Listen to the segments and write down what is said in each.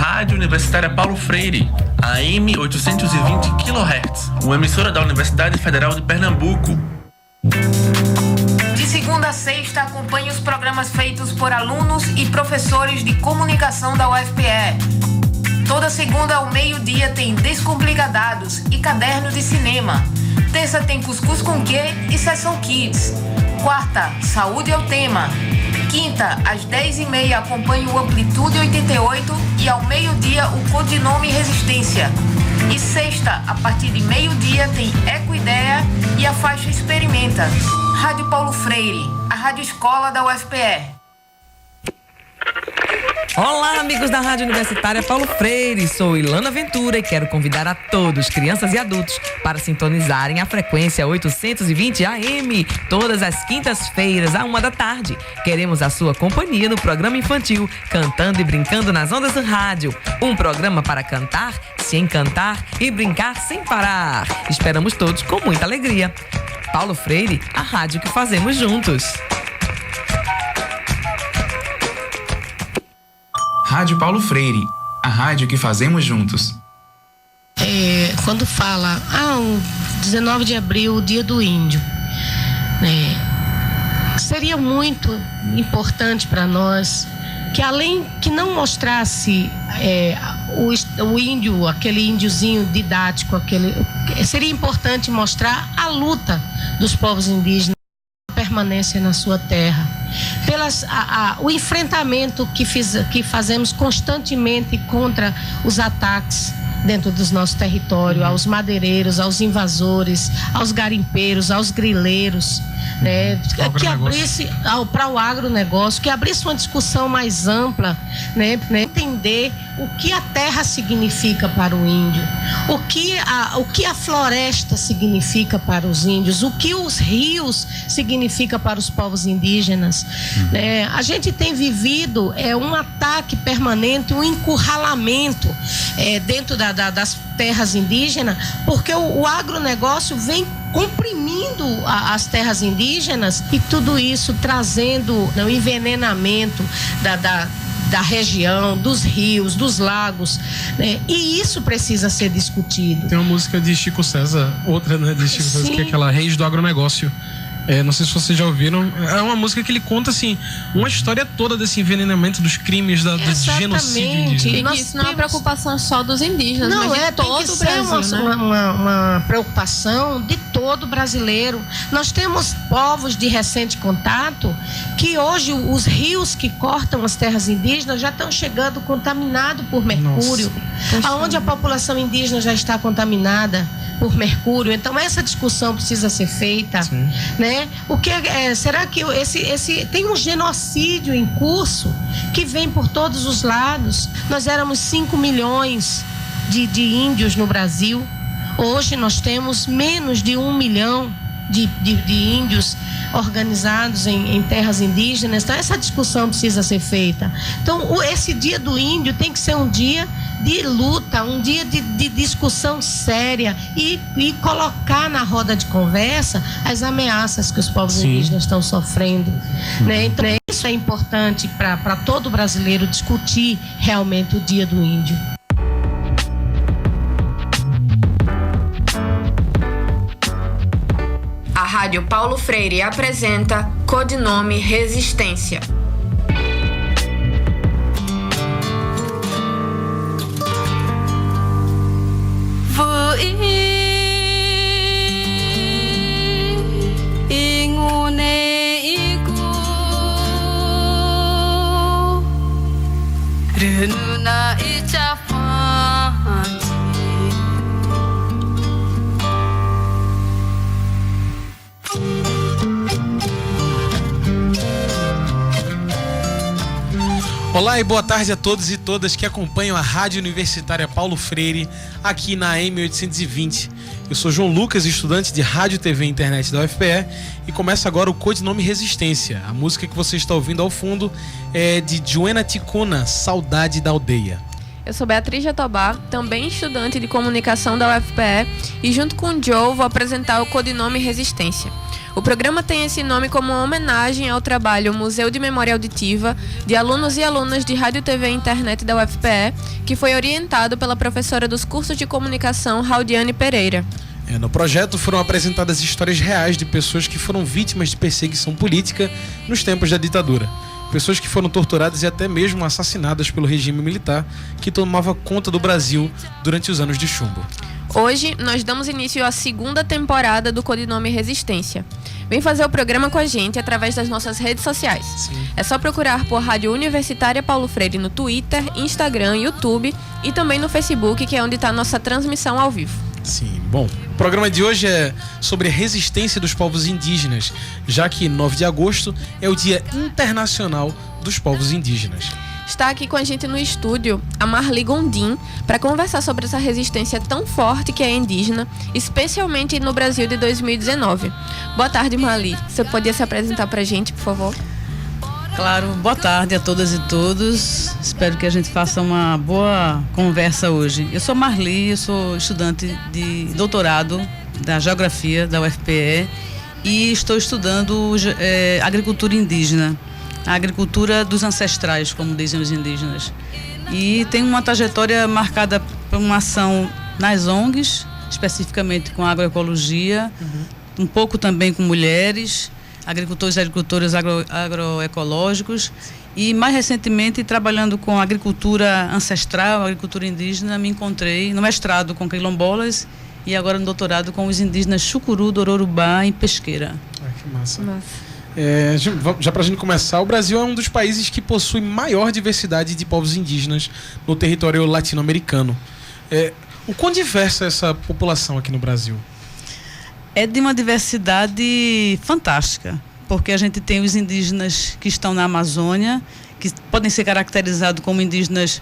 Rádio Universitária Paulo Freire, AM 820 kHz, uma emissora da Universidade Federal de Pernambuco. De segunda a sexta, acompanhe os programas feitos por alunos e professores de comunicação da UFPE. Toda segunda ao meio-dia tem Descomplicadados e Caderno de Cinema. Terça tem Cuscuz com Quê e Sessão Kids. Quarta, Saúde é o Tema. Quinta, às 10h30, acompanhe o Amplitude 88 e ao meio-dia o Codinome Resistência. E sexta, a partir de meio-dia, tem Ecoideia e a faixa Experimenta. Rádio Paulo Freire, a rádio escola da UFPE. Olá, amigos da Rádio Universitária Paulo Freire, sou Ilana Ventura e quero convidar a todos, crianças e adultos, para sintonizarem a frequência 820 AM, todas as quintas-feiras, à 13h. Queremos a sua companhia no programa infantil, Cantando e Brincando nas Ondas do Rádio. Um programa para cantar, se encantar e brincar sem parar. Esperamos todos com muita alegria. Paulo Freire, a rádio que fazemos juntos. Rádio Paulo Freire, a rádio que fazemos juntos. Quando fala, 19 de abril, o Dia do Índio, seria muito importante para nós que, além que não mostrasse o índio, aquele índiozinho didático, seria importante mostrar a luta dos povos indígenas, a permanência na sua terra. O enfrentamento que fazemos constantemente contra os ataques dentro dos nossos territórios, aos madeireiros, aos invasores, aos garimpeiros, aos grileiros, que abrisse para o agronegócio, que abrisse uma discussão mais ampla, entender o que a terra significa para o índio, o que a floresta significa para os índios, o que os rios significa para os povos indígenas. A gente tem vivido um ataque permanente, um encurralamento dentro das terras indígenas, porque o agronegócio vem comprimindo as terras indígenas e tudo isso trazendo o envenenamento da região, dos rios, dos lagos, e isso precisa ser discutido. Tem uma música de Chico César, outra de Chico César, que é aquela Reis do Agronegócio. Não sei se vocês já ouviram. É uma música que ele conta assim uma história toda desse envenenamento dos crimes, do genocídio indígena. Isso não é uma preocupação só dos indígenas, mas de todo o Brasil, uma preocupação de todo brasileiro. Nós temos povos de recente contato que hoje os rios que cortam as terras indígenas já estão chegando contaminados por mercúrio, aonde a população indígena já está contaminada por mercúrio. Então essa discussão precisa ser feita, O que será que tem um genocídio em curso que vem por todos os lados? Nós éramos 5 milhões de índios no Brasil. Hoje nós temos menos de 1 milhão de índios organizados em terras indígenas. Então essa discussão precisa ser feita. Então esse Dia do Índio tem que ser um dia de luta, um dia de discussão séria e colocar na roda de conversa as ameaças que os povos indígenas estão sofrendo. Então isso é importante para todo brasileiro discutir realmente o Dia do Índio. A Rádio Paulo Freire apresenta Codinome Resistência. Olá e boa tarde a todos e todas que acompanham a Rádio Universitária Paulo Freire aqui na AM 820. Eu sou João Lucas, estudante de Rádio, TV e Internet da UFPE, e começa agora o Codinome Resistência. A música que você está ouvindo ao fundo é de Joana Ticona, Saudade da Aldeia. Eu sou Beatriz Jatobá, também estudante de comunicação da UFPE, e junto com o Joe vou apresentar o codinome Resistência. O programa tem esse nome como uma homenagem ao trabalho Museu de Memória Auditiva de alunos e alunas de Rádio, TV e Internet da UFPE, que foi orientado pela professora dos cursos de comunicação, Raudiane Pereira. No projeto foram apresentadas histórias reais de pessoas que foram vítimas de perseguição política nos tempos da ditadura. Pessoas que foram torturadas e até mesmo assassinadas pelo regime militar que tomava conta do Brasil durante os anos de chumbo. Hoje, nós damos início à segunda temporada do Codinome Resistência. Vem fazer o programa com a gente através das nossas redes sociais. Sim. É só procurar por Rádio Universitária Paulo Freire no Twitter, Instagram, YouTube e também no Facebook, que é onde está a nossa transmissão ao vivo. Sim, bom, o programa de hoje é sobre a resistência dos povos indígenas, já que 9 de agosto é o Dia Internacional dos Povos Indígenas. Está aqui com a gente no estúdio a Marli Gondim para conversar sobre essa resistência tão forte que é indígena, especialmente no Brasil de 2019. Boa tarde, Marli. Você podia se apresentar para a gente, por favor? Claro, boa tarde a todas e todos. Espero que a gente faça uma boa conversa hoje. Eu sou Marli, eu sou estudante de doutorado da Geografia da UFPE e estou estudando agricultura indígena, a agricultura dos ancestrais, como dizem os indígenas. E tenho uma trajetória marcada por uma ação nas ONGs, especificamente com agroecologia, um pouco também com mulheres, agricultores e agricultoras agroecológicos, e mais recentemente trabalhando com agricultura ancestral, agricultura indígena, me encontrei no mestrado com quilombolas e agora no doutorado com os indígenas Chucuru, Dororubá e Pesqueira. Que massa. Já para a gente começar, o Brasil é um dos países que possui maior diversidade de povos indígenas no território latino-americano. O quão diversa é essa população aqui no Brasil? É de uma diversidade fantástica, porque a gente tem os indígenas que estão na Amazônia, que podem ser caracterizados como indígenas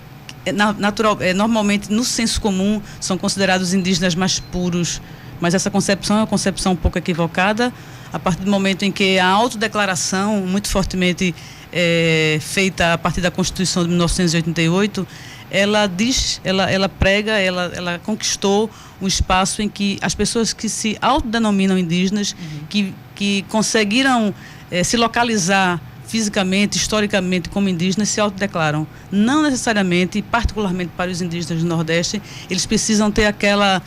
normalmente no senso comum são considerados indígenas mais puros, mas essa concepção é uma concepção um pouco equivocada. A partir do momento em que a autodeclaração, muito fortemente feita a partir da Constituição de 1988, ela prega, ela conquistou um espaço em que as pessoas que se autodenominam indígenas, que conseguiram se localizar fisicamente, historicamente como indígenas, se autodeclaram. Não necessariamente, particularmente para os indígenas do Nordeste, eles precisam ter aquela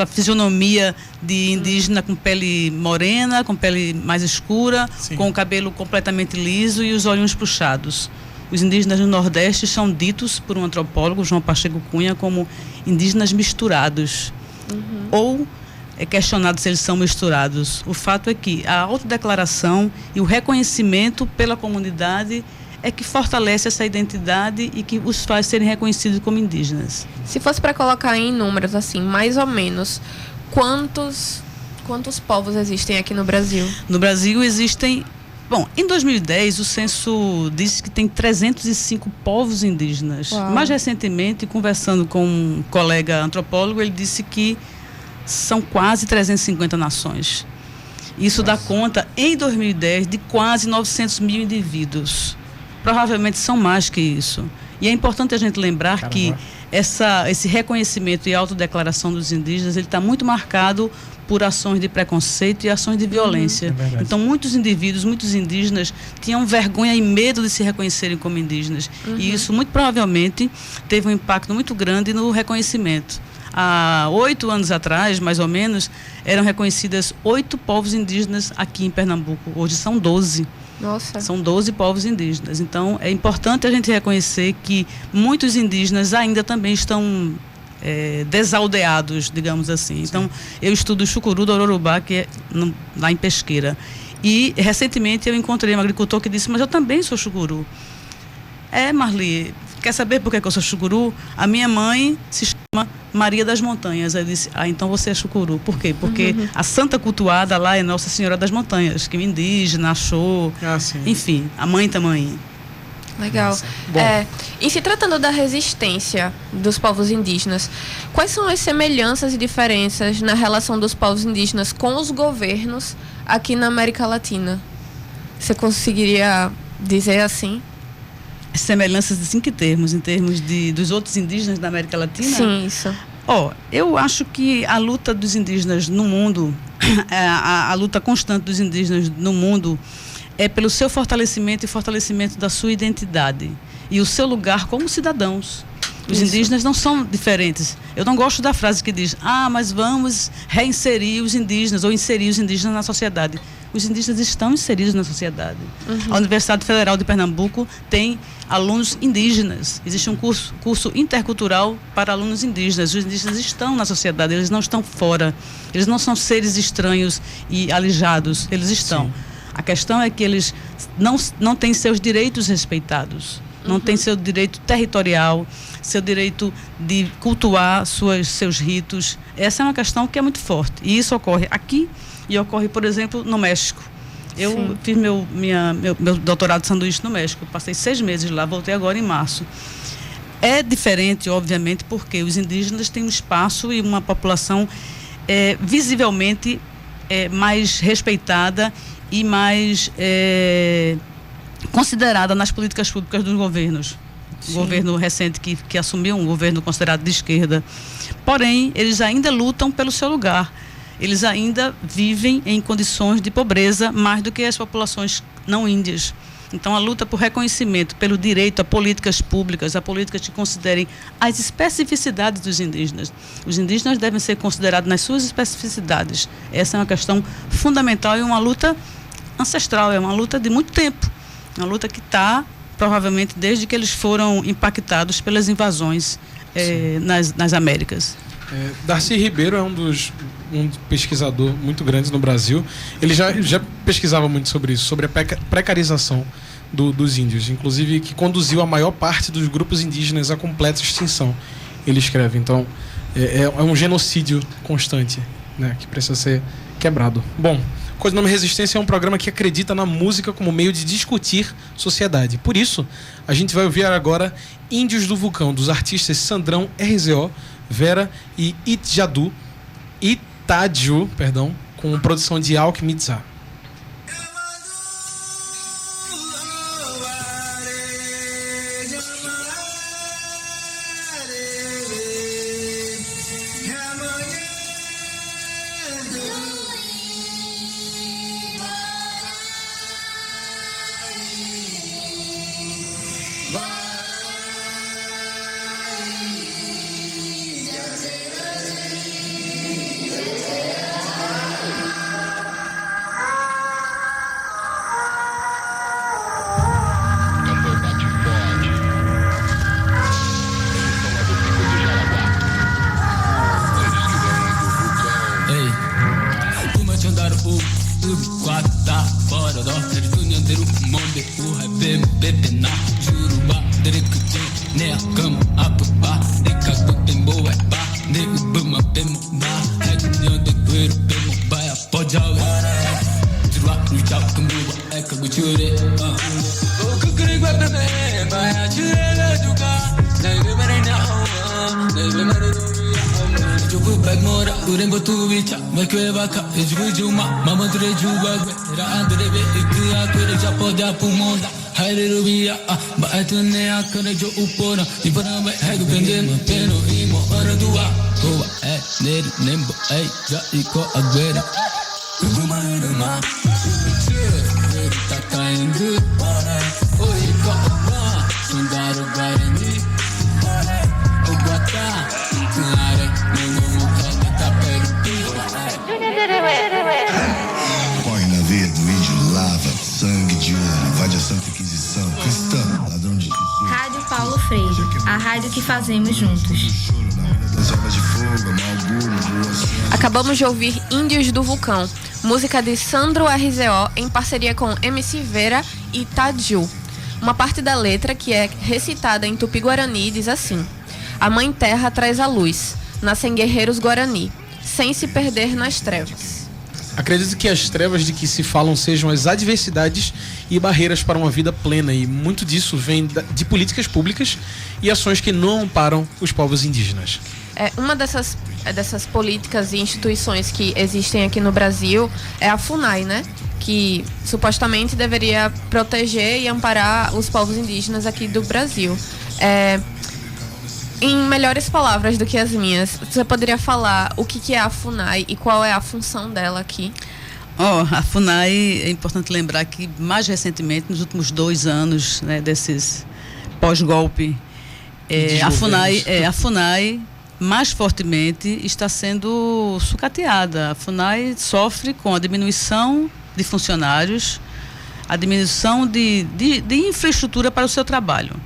fisionomia de indígena com pele morena, com pele mais escura, sim, com o cabelo completamente liso e os olhos puxados. Os indígenas do Nordeste são ditos por um antropólogo, João Pacheco Cunha, como indígenas misturados. Ou é questionado se eles são misturados. O fato é que a autodeclaração e o reconhecimento pela comunidade é que fortalece essa identidade e que os faz serem reconhecidos como indígenas. Se fosse para colocar em números, assim, mais ou menos, quantos povos existem aqui no Brasil? No Brasil existem... Bom, em 2010 o censo disse que tem 305 povos indígenas. Uau. Mais recentemente, conversando com um colega antropólogo, ele disse que são quase 350 nações. Isso dá conta, em 2010, de quase 900 mil indivíduos. Provavelmente são mais que isso. E é importante a gente lembrar que esse reconhecimento e autodeclaração dos indígenas, ele está muito marcado por ações de preconceito e ações de violência. Então, muitos indivíduos, muitos indígenas tinham vergonha e medo de se reconhecerem como indígenas. E isso, muito provavelmente, teve um impacto muito grande no reconhecimento. Há 8 anos atrás, mais ou menos, eram reconhecidas 8 povos indígenas aqui em Pernambuco. Hoje são 12. Nossa. São 12 povos indígenas. Então, é importante a gente reconhecer que muitos indígenas ainda também estão desaldeados, digamos assim. Sim. Então, eu estudo o Chucuru do Ororubá, que é lá em Pesqueira. E, recentemente, eu encontrei um agricultor que disse, mas eu também sou Chucuru. Marli, quer saber por que eu sou Chucuru? A minha mãe se chama Maria das Montanhas. Eu disse, então você é Chucuru. Por quê? Porque a santa cultuada lá é Nossa Senhora das Montanhas, que o indígena achou, enfim, a mãe também. Legal. E se tratando da resistência dos povos indígenas, quais são as semelhanças e diferenças na relação dos povos indígenas com os governos aqui na América Latina? Você conseguiria dizer assim? semelhanças assim que termos, em termos dos outros indígenas da América Latina? Sim, isso. Eu acho que a luta dos indígenas no mundo, a luta constante dos indígenas no mundo é pelo seu fortalecimento e fortalecimento da sua identidade e o seu lugar como cidadãos. Os indígenas não são diferentes. Eu não gosto da frase que diz, mas vamos reinserir os indígenas ou inserir os indígenas na sociedade. Os indígenas estão inseridos na sociedade. A Universidade Federal de Pernambuco tem alunos indígenas. Existe um curso intercultural para alunos indígenas. Os indígenas estão na sociedade, eles não estão fora. Eles não são seres estranhos e alijados, eles estão. Sim. A questão é que eles não têm seus direitos respeitados. Não tem seu direito territorial, seu direito de cultuar seus ritos. Essa é uma questão que é muito forte. E isso ocorre aqui e ocorre, por exemplo, no México. Eu fiz meu doutorado de sanduíche no México. Passei 6 meses lá, voltei agora em março. É diferente, obviamente, porque os indígenas têm um espaço e uma população visivelmente mais respeitada e mais considerada nas políticas públicas dos governos. O governo recente que assumiu, um governo considerado de esquerda. Porém, eles ainda lutam pelo seu lugar. Eles ainda vivem em condições de pobreza mais do que as populações não índias. Então, a luta por reconhecimento, pelo direito a políticas públicas, a políticas que considerem as especificidades dos indígenas. Os indígenas devem ser considerados nas suas especificidades. Essa é uma questão fundamental e uma luta ancestral, é uma luta de muito tempo. Uma luta que está, provavelmente, desde que eles foram impactados pelas invasões nas Américas. Darcy Ribeiro é um pesquisador muito grande no Brasil. Ele já pesquisava muito sobre isso, sobre a precarização dos índios, inclusive que conduziu a maior parte dos grupos indígenas à completa extinção. Ele escreve, então, é um genocídio constante, né, que precisa ser quebrado. Bom, Codinome Resistência é um programa que acredita na música como meio de discutir sociedade. Por isso, a gente vai ouvir agora Índios do Vulcão, dos artistas Sandrão, RZO, Vera e Itadju, com produção de Alckmizá. Corre na veia do índio, lava, sangue de ouro, invade a Santa Inquisição, cristão, ladrão de Jesus. Rádio Paulo Freire, a rádio que fazemos juntos. Acabamos de ouvir Índios do Vulcão, música de Sandro RZO em parceria com MC Vera e Itadju. Uma parte da letra, que é recitada em Tupi-Guarani, diz assim: a Mãe Terra traz a luz, nascem guerreiros Guarani, sem se perder nas trevas. Acredito que as trevas de que se falam sejam as adversidades e barreiras para uma vida plena, e muito disso vem de políticas públicas e ações que não amparam os povos indígenas. Uma dessas políticas e instituições que existem aqui no Brasil é a FUNAI, né? que supostamente deveria proteger e amparar os povos indígenas aqui do Brasil. Em melhores palavras do que as minhas, você poderia falar o que é a FUNAI e qual é a função dela aqui? A FUNAI, é importante lembrar que mais recentemente, nos últimos 2 anos, né, desses pós-golpe, a FUNAI mais fortemente está sendo sucateada. A FUNAI sofre com a diminuição de funcionários, a diminuição de infraestrutura para o seu trabalho.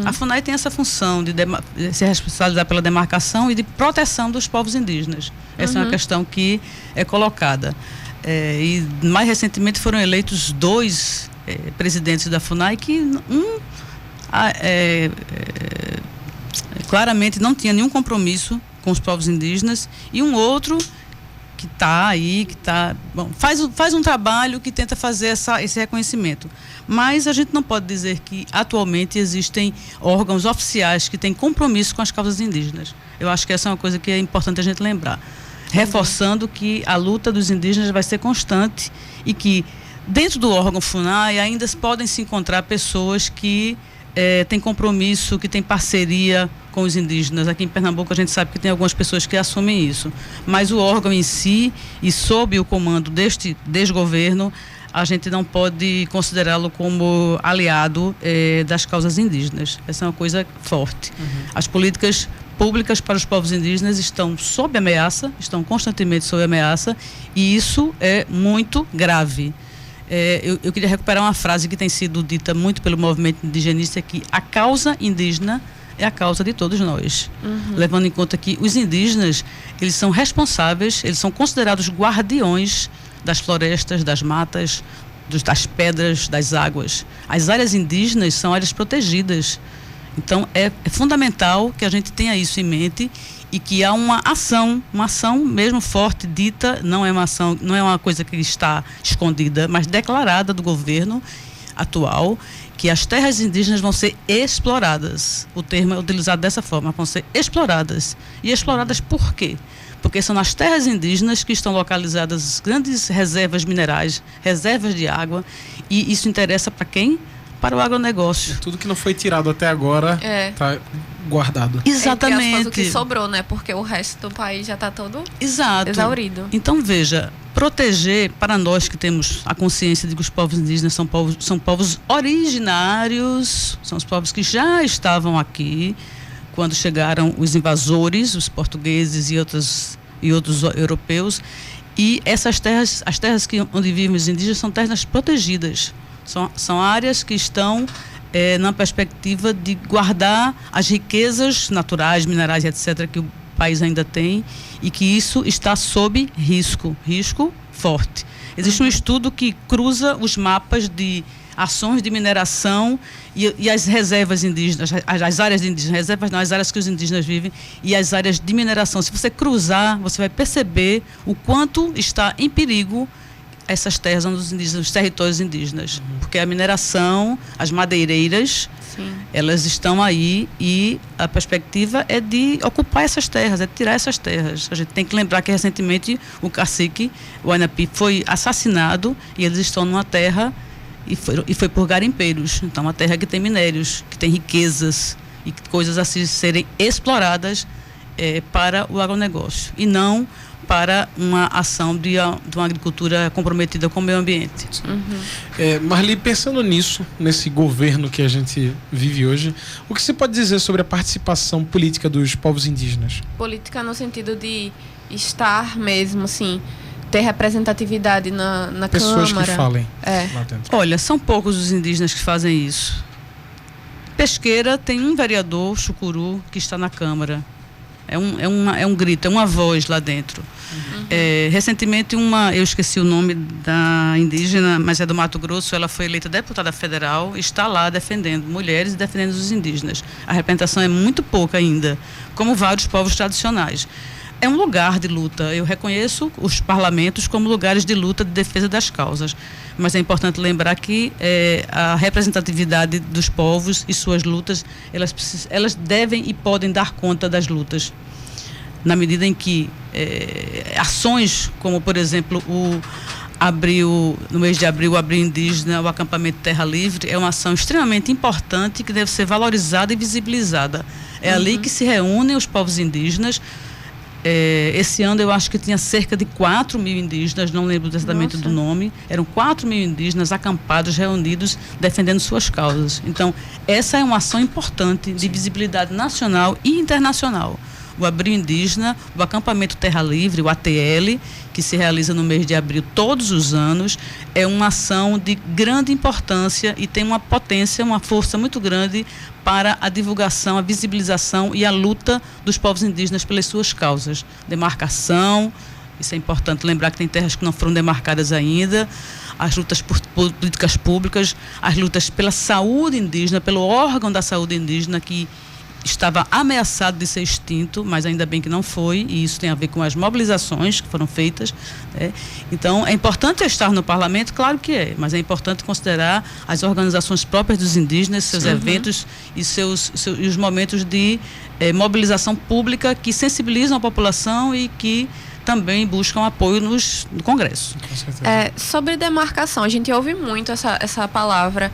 A FUNAI tem essa função de se responsabilizar pela demarcação e de proteção dos povos indígenas. Essa é uma questão que é colocada. E mais recentemente foram eleitos 2 presidentes da FUNAI que claramente não tinha nenhum compromisso com os povos indígenas, e um outro que está aí, faz um trabalho que tenta fazer esse reconhecimento. Mas a gente não pode dizer que atualmente existem órgãos oficiais que têm compromisso com as causas indígenas. Eu acho que essa é uma coisa que é importante a gente lembrar. Reforçando que a luta dos indígenas vai ser constante e que dentro do órgão FUNAI ainda podem se encontrar pessoas que têm compromisso, que têm parceria com os indígenas. Aqui em Pernambuco a gente sabe que tem algumas pessoas que assumem isso, mas o órgão em si, e sob o comando deste desgoverno, a gente não pode considerá-lo como aliado das causas indígenas. Essa é uma coisa forte. As políticas públicas para os povos indígenas estão sob ameaça, estão constantemente sob ameaça, e isso é muito grave. Eu queria recuperar uma frase que tem sido dita muito pelo movimento indigenista, que a causa indígena é a causa de todos nós. Levando em conta que os indígenas, eles são responsáveis, eles são considerados guardiões das florestas, das matas, das pedras, das águas. As áreas indígenas são áreas protegidas. Então é fundamental que a gente tenha isso em mente e que há uma ação mesmo forte, dita, não é uma coisa que está escondida, mas declarada do governo atual, que as terras indígenas vão ser exploradas. O termo é utilizado dessa forma, vão ser exploradas. E exploradas por quê? Porque são nas terras indígenas que estão localizadas grandes reservas minerais, reservas de água, e isso interessa para quem? Para o agronegócio. Tudo que não foi tirado até agora está guardado. Exatamente. O que sobrou, né? Porque o resto do país já está todo exato. Exaurido. Então, veja, proteger, para nós que temos a consciência de que os povos indígenas são povos originários, são os povos que já estavam aqui quando chegaram os invasores, os portugueses e outros europeus, e essas terras, as terras onde vivem os indígenas, são terras protegidas. São áreas que estão na perspectiva de guardar as riquezas naturais, minerais, etc., que o país ainda tem, e que isso está sob risco forte. Existe um estudo que cruza os mapas de ações de mineração e as reservas indígenas, as áreas indígenas, reservas não, as áreas que os indígenas vivem, e as áreas de mineração. Se você cruzar, você vai perceber o quanto está em perigo essas terras os territórios indígenas. Porque a mineração, as madeireiras, elas estão aí, e a perspectiva é de ocupar essas terras, é de tirar essas terras. A gente tem que lembrar que recentemente o cacique, o Ainapi, foi assassinado, e eles estão numa terra e foi por garimpeiros. Então, uma terra que tem minérios, que tem riquezas e coisas a serem exploradas para o agronegócio, e não para uma ação de uma agricultura comprometida com o meio ambiente. Marli, pensando nisso, nesse governo que a gente vive hoje, o que você pode dizer sobre a participação política dos povos indígenas? Política no sentido de estar mesmo, assim, ter representatividade na pessoas Câmara. Que falem lá dentro. Olha, são poucos os indígenas que fazem isso. Pesqueira tem um vereador, Chucuru, que está na Câmara. É um grito, é uma voz lá dentro. Recentemente, eu esqueci o nome da indígena, mas é do Mato Grosso, ela foi eleita deputada federal, está lá defendendo mulheres e defendendo os indígenas. A representação é muito pouca ainda, como vários povos tradicionais. É um lugar de luta. Eu reconheço os parlamentos como lugares de luta, de defesa das causas. Mas é importante lembrar que a representatividade dos povos e suas lutas, elas devem e podem dar conta das lutas. Na medida em que ações como, por exemplo, no mês de abril, o Abril Indígena, o acampamento Terra Livre, é uma ação extremamente importante que deve ser valorizada e visibilizada. É ali que se reúnem os povos indígenas. Esse ano eu acho que tinha cerca de 4 mil indígenas, não lembro exatamente do nome, eram 4 mil indígenas acampados, reunidos, defendendo suas causas. Então, essa é uma ação importante de visibilidade nacional e internacional. O Abril Indígena, o acampamento Terra Livre, o ATL, que se realiza no mês de abril todos os anos, é uma ação de grande importância e tem uma potência, uma força muito grande para a divulgação, a visibilização e a luta dos povos indígenas pelas suas causas. Demarcação, isso é importante lembrar que tem terras que não foram demarcadas ainda, as lutas por políticas públicas, as lutas pela saúde indígena, pelo órgão da saúde indígena que estava ameaçado de ser extinto, mas ainda bem que não foi, e isso tem a ver com as mobilizações que foram feitas, né? Então, é importante estar no parlamento, claro que é, mas é importante considerar as organizações próprias dos indígenas, seus eventos e os momentos de mobilização pública que sensibilizam a população e que também buscam apoio no Congresso. Com certeza. Sobre demarcação, a gente ouve muito essa palavra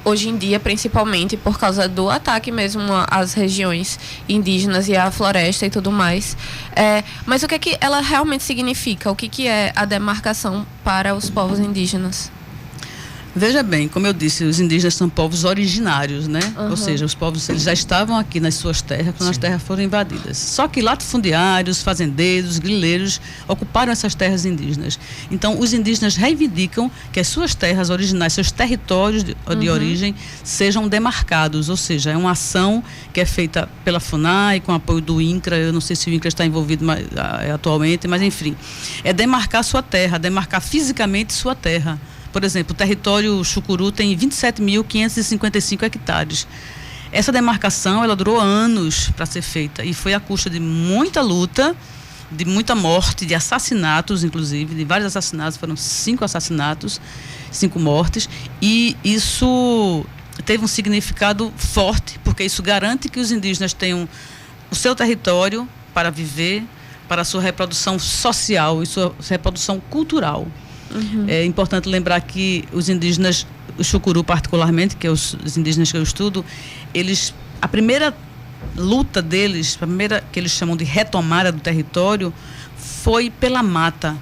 hoje em dia, principalmente por causa do ataque mesmo às regiões indígenas e à floresta e tudo mais. Mas o que ela realmente significa? O que é a demarcação para os povos indígenas? Veja bem, como eu disse, os indígenas são povos originários, né? Ou seja, os povos eles já estavam aqui nas suas terras quando as terras foram invadidas. Só que latifundiários, fazendeiros, grileiros ocuparam essas terras indígenas. Então, os indígenas reivindicam que as suas terras originais, seus territórios de origem, sejam demarcados. Ou seja, é uma ação que é feita pela FUNAI, com apoio do INCRA. Eu não sei se o INCRA está envolvido atualmente, mas enfim. É demarcar sua terra, demarcar fisicamente sua terra. Por exemplo, o território Chucuru tem 27.555 hectares. Essa demarcação, ela durou anos para ser feita e foi à custa de muita luta, de muita morte, de assassinatos, inclusive, de vários assassinatos, foram 5 assassinatos, 5 mortes, e isso teve um significado forte, porque isso garante que os indígenas tenham o seu território para viver, para a sua reprodução social e sua reprodução cultural. É importante lembrar que os indígenas, o Chucuru particularmente, que é os indígenas que eu estudo, a primeira luta deles, a primeira que eles chamam de retomada do território, foi pela mata.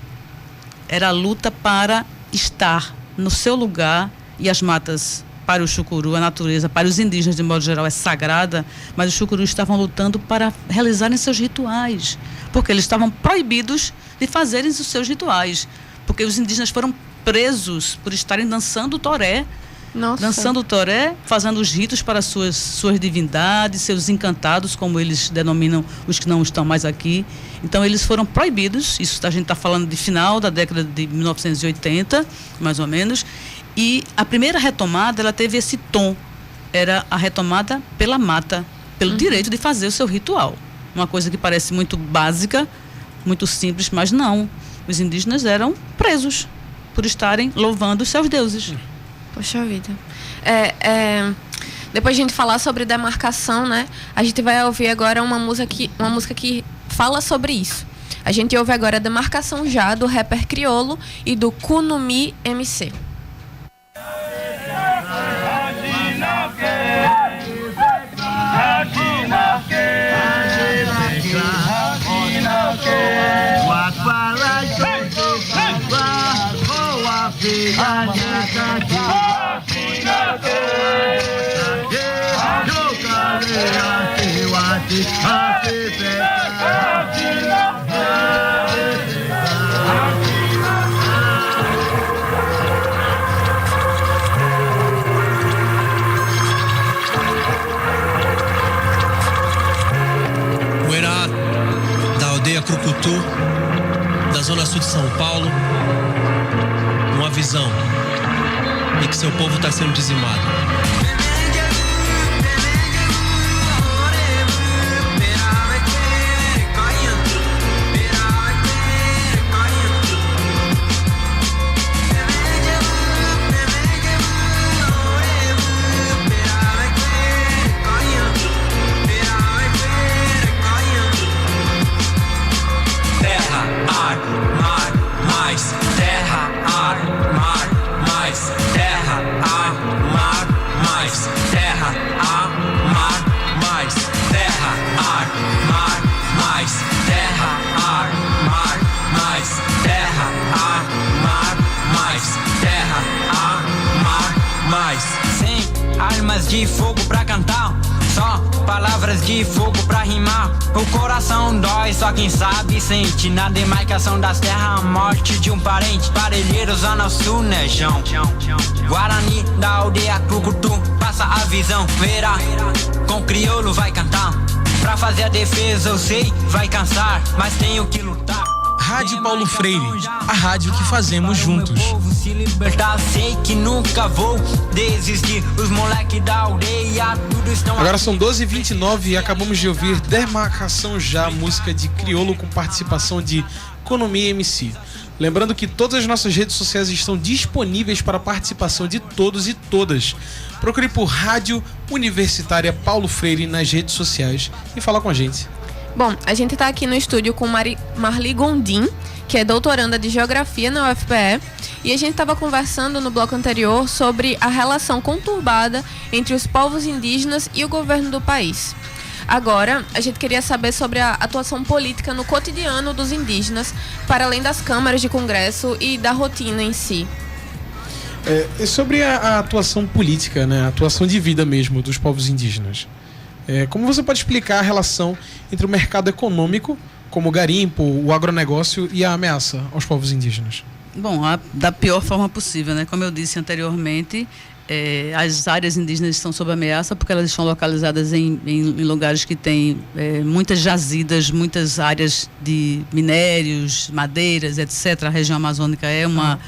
Era a luta para estar no seu lugar, e as matas para o Chucuru, a natureza, para os indígenas de modo geral é sagrada, mas os Chucurus estavam lutando para realizarem seus rituais, porque eles estavam proibidos de fazerem os seus rituais. Porque os indígenas foram presos por estarem dançando o toré. Dançando o toré, fazendo os ritos para suas divindades, seus encantados, como eles denominam os que não estão mais aqui. Então, eles foram proibidos. Isso a gente está falando de final da década de 1980, mais ou menos. E a primeira retomada, ela teve esse tom. Era a retomada pela mata, pelo direito de fazer o seu ritual. Uma coisa que parece muito básica, muito simples, mas não. Os indígenas eram presos por estarem louvando os seus deuses. Poxa vida. Depois de a gente falar sobre demarcação, né? A gente vai ouvir agora uma música que fala sobre isso. A gente ouve agora a Demarcação Já, do rapper Criolo e do Kunumi MC. Uerá, da aldeia Crucutu, da zona sul de São Paulo, uma visão de que seu povo está sendo dizimado. Terra, ar, mar, mais. Terra, Almas de fogo pra cantar, só palavras de fogo pra rimar. O coração dói, só quem sabe sente. Na demarcação das terras, a morte de um parente. Parelheiro, Zona Sul, Nejão. Guarani da aldeia Crucutu, passa a visão, verá. Com crioulo vai cantar. Pra fazer a defesa eu sei, vai cansar, mas tenho que lutar. Rádio Paulo Freire, a rádio que fazemos juntos. Se libertar, sei que nunca vou desistir. Os moleques da aldeia, tudo estão. Agora são 12h29 e acabamos de ouvir Demarcação Já, música de crioulo com participação de Economia MC. Lembrando que todas as nossas redes sociais estão disponíveis para a participação de todos e todas. Procure por Rádio Universitária Paulo Freire nas redes sociais e fala com a gente. Bom, a gente está aqui no estúdio com Marli Gondim, que é doutoranda de Geografia na UFPE, e a gente estava conversando no bloco anterior sobre a relação conturbada entre os povos indígenas e o governo do país. Agora, a gente queria saber sobre a atuação política no cotidiano dos indígenas, para além das câmaras de congresso e da rotina em si. Sobre a atuação política, né, a atuação de vida mesmo dos povos indígenas. Como você pode explicar a relação entre o mercado econômico, como o garimpo, o agronegócio e a ameaça aos povos indígenas? Bom, da pior forma possível, né? Como eu disse anteriormente, as áreas indígenas estão sob ameaça porque elas estão localizadas em lugares que têm muitas jazidas, muitas áreas de minérios, madeiras, etc. A região amazônica é uma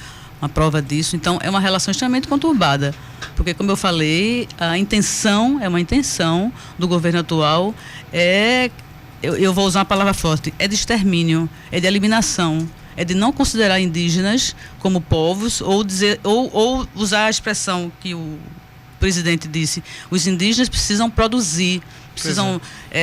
prova disso. Então, é uma relação extremamente conturbada. Porque, como eu falei, a intenção é uma intenção do governo atual, eu vou usar uma palavra forte, é de extermínio, é de eliminação, é de não considerar indígenas como povos ou usar a expressão que o presidente disse, os indígenas precisam produzir, precisam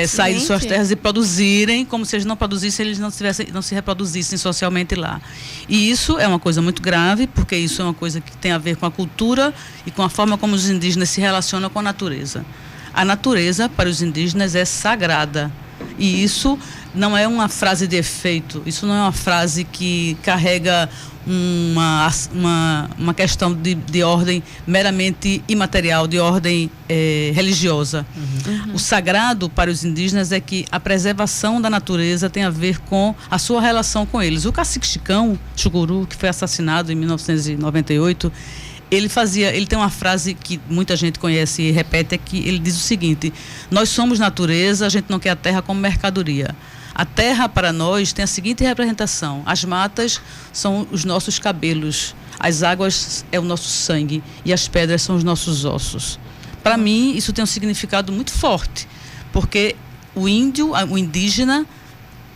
sair de suas terras e produzirem, como se eles não produzissem, eles não se reproduzissem socialmente lá. E isso é uma coisa muito grave, porque isso é uma coisa que tem a ver com a cultura e com a forma como os indígenas se relacionam com a natureza. A natureza, para os indígenas, é sagrada. E isso não é uma frase de efeito, isso não é uma frase que carrega uma questão de ordem meramente imaterial, de ordem religiosa. O sagrado para os indígenas é que a preservação da natureza tem a ver com a sua relação com eles. O cacique Chicão, Chucuru, que foi assassinado em 1998, ele tem uma frase que muita gente conhece e repete, que ele diz o seguinte: nós somos natureza, a gente não quer a terra como mercadoria. A terra, para nós, tem a seguinte representação: as matas são os nossos cabelos, as águas é o nosso sangue e as pedras são os nossos ossos. Para mim, isso tem um significado muito forte, porque o indígena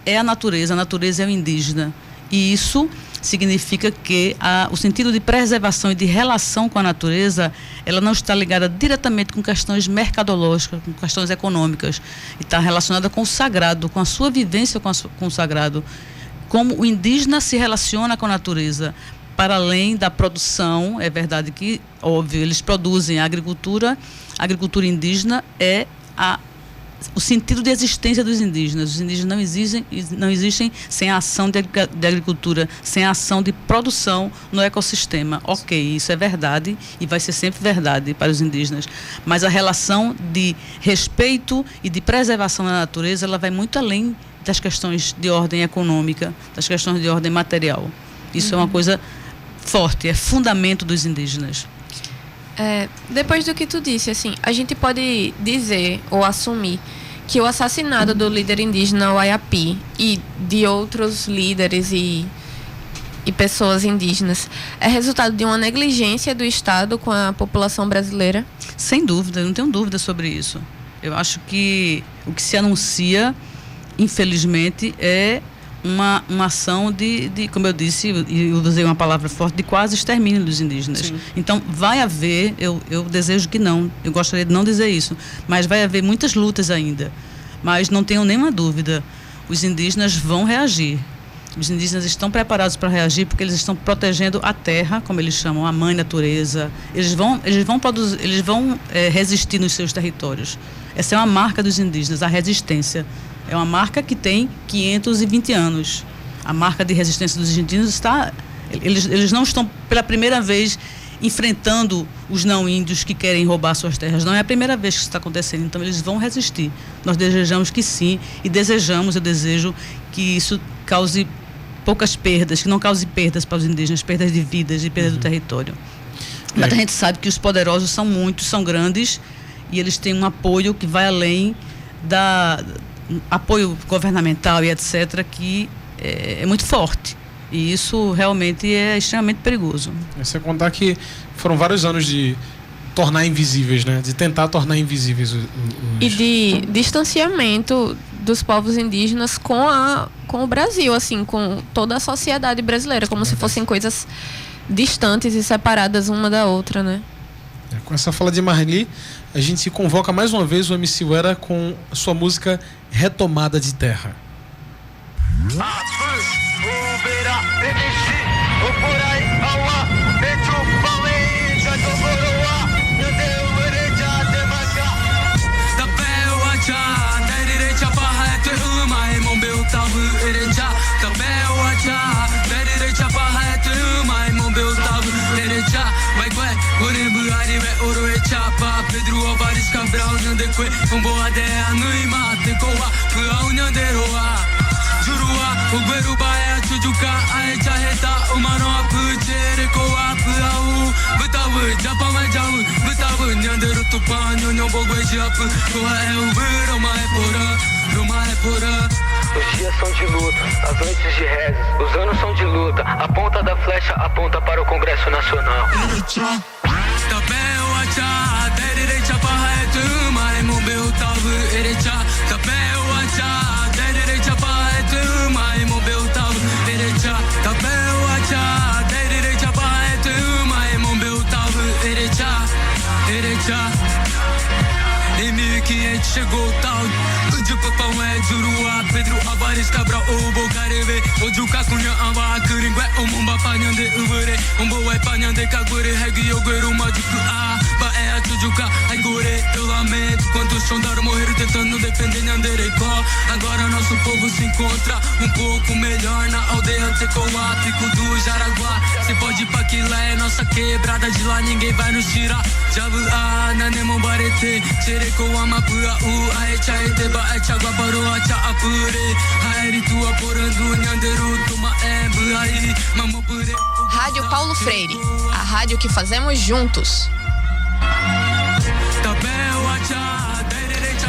é a natureza é o indígena. E isso significa que o sentido de preservação e de relação com a natureza, ela não está ligada diretamente com questões mercadológicas, com questões econômicas, e está relacionada com o sagrado, com a sua vivência com o sagrado. Como o indígena se relaciona com a natureza, para além da produção, é verdade que, óbvio, eles produzem a agricultura indígena é o sentido de existência dos indígenas. Os indígenas não existem sem a ação de agricultura, sem a ação de produção no ecossistema. Ok, isso é verdade e vai ser sempre verdade para os indígenas. Mas a relação de respeito e de preservação da natureza, ela vai muito além das questões de ordem econômica, das questões de ordem material. Isso é uma coisa forte, é fundamento dos indígenas. Depois do que tu disse, assim, a gente pode dizer ou assumir que o assassinato do líder indígena Waiapi e de outros líderes e pessoas indígenas é resultado de uma negligência do Estado com a população brasileira? Sem dúvida, eu não tenho dúvida sobre isso. Eu acho que o que se anuncia, infelizmente, é uma ação de, como eu disse, e eu usei uma palavra forte, de quase extermínio dos indígenas. Sim. Então, vai haver, eu desejo que não, eu gostaria de não dizer isso, mas vai haver muitas lutas ainda. Mas não tenho nenhuma dúvida, os indígenas vão reagir. Os indígenas estão preparados para reagir porque eles estão protegendo a terra, como eles chamam, a mãe natureza. Eles vão resistir nos seus territórios. Essa é uma marca dos indígenas, a resistência. É uma marca que tem 520 anos. A marca de resistência dos indígenas está... Eles não estão pela primeira vez enfrentando os não índios que querem roubar suas terras. Não é a primeira vez que isso está acontecendo, então eles vão resistir. Nós desejamos que sim, e eu desejo que isso cause poucas perdas, que não cause perdas para os indígenas, perdas de vidas e perdas do território. Mas a gente sabe que os poderosos são muitos, são grandes, e eles têm um apoio que vai além da apoio governamental e etc., que é muito forte. E isso realmente é extremamente perigoso. Você contar que foram vários anos de tornar invisíveis, né? De tentar tornar invisíveis e de distanciamento dos povos indígenas com o Brasil, assim, com toda a sociedade brasileira, como se fossem coisas distantes e separadas uma da outra, né? Com essa fala de Marli, a gente convoca mais uma vez o MC Uera com a sua música Retomada de Terra. Pedro Alvares Cabral Nandekwe Omboadea Nuima Tekoa Puau Nyanderoa Jurua Ugueruba é Chujuka Aecha Reta Umanoa Pucherekoa Puau Butawu Japão é Jawu Butawu Nyanderu Tupan Nyonyo Bogwe Japu Koa é Ubu Roma é Porã Roma é Porã. Os dias são de luta, as noites de rezas, os anos são de luta. A ponta da flecha aponta para o Congresso Nacional. Em 1500 chegou o tal de Papão é Jurua, Pedro Alvares Cabral, o Bocareve, o Juca Cunha, Amba, Curingue, o Mumba Panhande, Uvere, Umboe Panhande, Kagure, Regi, Ogueru, Majuku, Baé, a Chujuca, Aigure, eu lamento quantos sondaram morreram tentando defender Nhanderecó. Agora nosso povo se encontra um pouco melhor na aldeia Tecoá, Pico do Jaraguá. Se pode ir pra Quilé, nossa quebrada de lá ninguém vai nos tirar. Jabuá, Nanemon Barete, Xerecoa, Mapua, Aecha, Eteba, Aecha, Guaparoa, Acha, Apure, Aeri, Tua, Porandu, Nhanderu, Tuma, Buai, Mamopure. Rádio Paulo Freire, a rádio que fazemos juntos.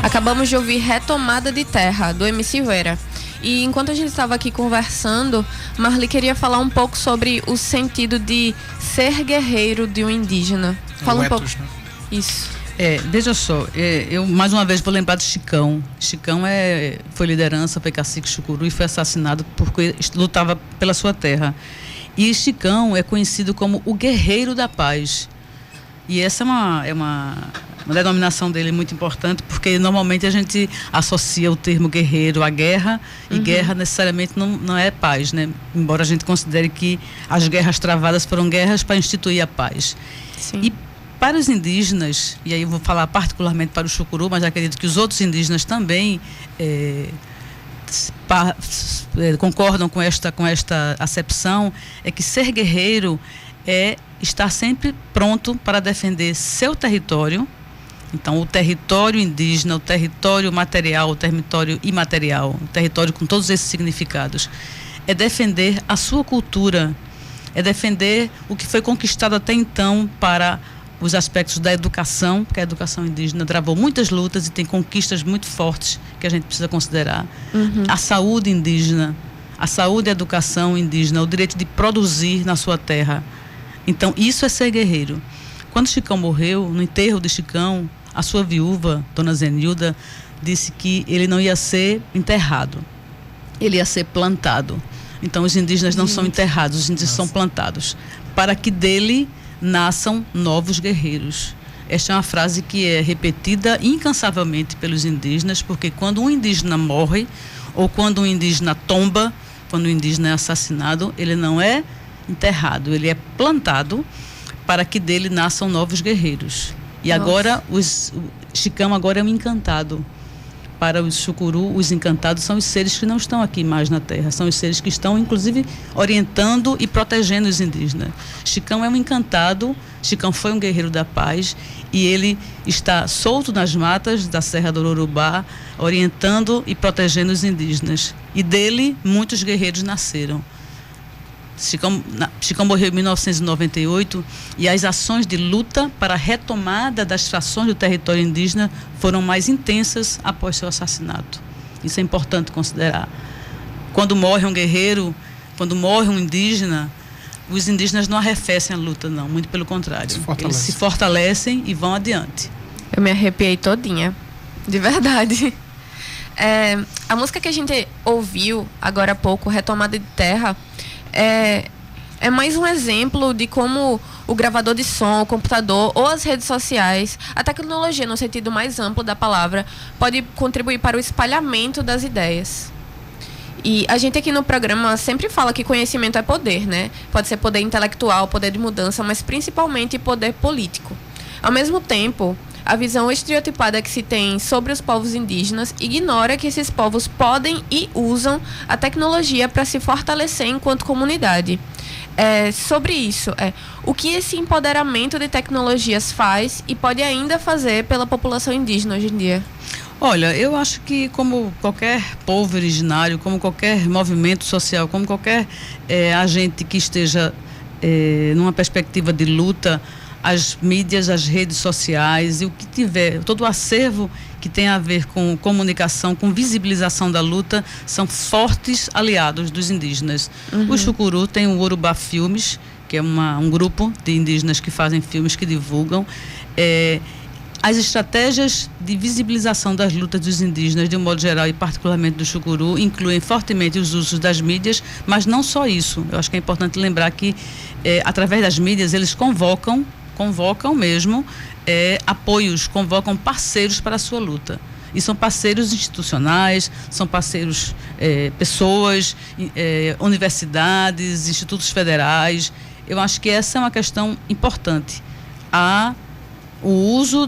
Acabamos de ouvir Retomada de Terra, do MC Uera. E enquanto a gente estava aqui conversando, Marli queria falar um pouco sobre o sentido de ser guerreiro de um indígena. Fala um pouco. Né? Isso. Veja só, eu mais uma vez vou lembrar de Chicão. Chicão foi liderança, foi cacique Chucuru e foi assassinado porque lutava pela sua terra. E Chicão é conhecido como o guerreiro da paz. E essa é uma denominação dele muito importante, porque normalmente a gente associa o termo guerreiro à guerra, e guerra necessariamente não é paz, né? Embora a gente considere que as guerras travadas foram guerras para instituir a paz. Sim. E para os indígenas, e aí eu vou falar particularmente para o Chucuru, mas acredito que os outros indígenas também concordam com esta acepção, é que ser guerreiro é estar sempre pronto para defender seu território. Então, o território indígena, o território material, o território imaterial, o território com todos esses significados, é defender a sua cultura, é defender o que foi conquistado até então para os aspectos da educação, porque a educação indígena travou muitas lutas e tem conquistas muito fortes que a gente precisa considerar. A saúde indígena, a saúde e a educação indígena, o direito de produzir na sua terra. Então, isso é ser guerreiro. Quando Chicão morreu, no enterro de Chicão, a sua viúva, Dona Zenilda, disse que ele não ia ser enterrado, ele ia ser plantado. Então, os indígenas não são enterrados, os indígenas são plantados, para que dele nasçam novos guerreiros. Esta é uma frase que é repetida incansavelmente pelos indígenas, porque quando um indígena morre, ou quando um indígena tomba, quando um indígena é assassinado, ele não é enterrado, ele é plantado para que dele nasçam novos guerreiros. E agora, Chicão agora é um encantado, para os Chucuru, os encantados são os seres que não estão aqui mais na Terra, são os seres que estão, inclusive, orientando e protegendo os indígenas. Chicão é um encantado, Chicão foi um guerreiro da paz e ele está solto nas matas da Serra do Urubá, orientando e protegendo os indígenas. E dele, muitos guerreiros nasceram. Chicão morreu em 1998 e as ações de luta para a retomada das frações do território indígena foram mais intensas após seu assassinato. Isso é importante considerar. Quando morre um guerreiro, quando morre um indígena, os indígenas não arrefecem a luta, não. Muito pelo contrário. Eles se fortalecem e vão adiante. Eu me arrepiei todinha. De verdade. A música que a gente ouviu agora há pouco, Retomada de Terra, é mais um exemplo de como o gravador de som, o computador ou as redes sociais, a tecnologia no sentido mais amplo da palavra, pode contribuir para o espalhamento das ideias. E a gente aqui no programa sempre fala que conhecimento é poder, né? Pode ser poder intelectual, poder de mudança, mas principalmente poder político. Ao mesmo tempo, a visão estereotipada que se tem sobre os povos indígenas ignora que esses povos podem e usam a tecnologia para se fortalecer enquanto comunidade. Sobre isso, o que esse empoderamento de tecnologias faz e pode ainda fazer pela população indígena hoje em dia? Olha, eu acho que como qualquer povo originário, como qualquer movimento social, como qualquer agente que esteja numa perspectiva de luta, as mídias, as redes sociais e o que tiver, todo o acervo que tem a ver com comunicação, com visibilização da luta, são fortes aliados dos indígenas. O Chucuru tem o Urubá Filmes, que é um grupo de indígenas que fazem filmes, que divulgam. As estratégias de visibilização das lutas dos indígenas, de um modo geral, e particularmente do Chucuru, incluem fortemente os usos das mídias, mas não só isso. Eu acho que é importante lembrar que, através das mídias, eles convocam mesmo apoios, convocam parceiros para a sua luta. E são parceiros institucionais, são parceiros, pessoas, universidades, institutos federais. Eu acho que essa é uma questão importante. O uso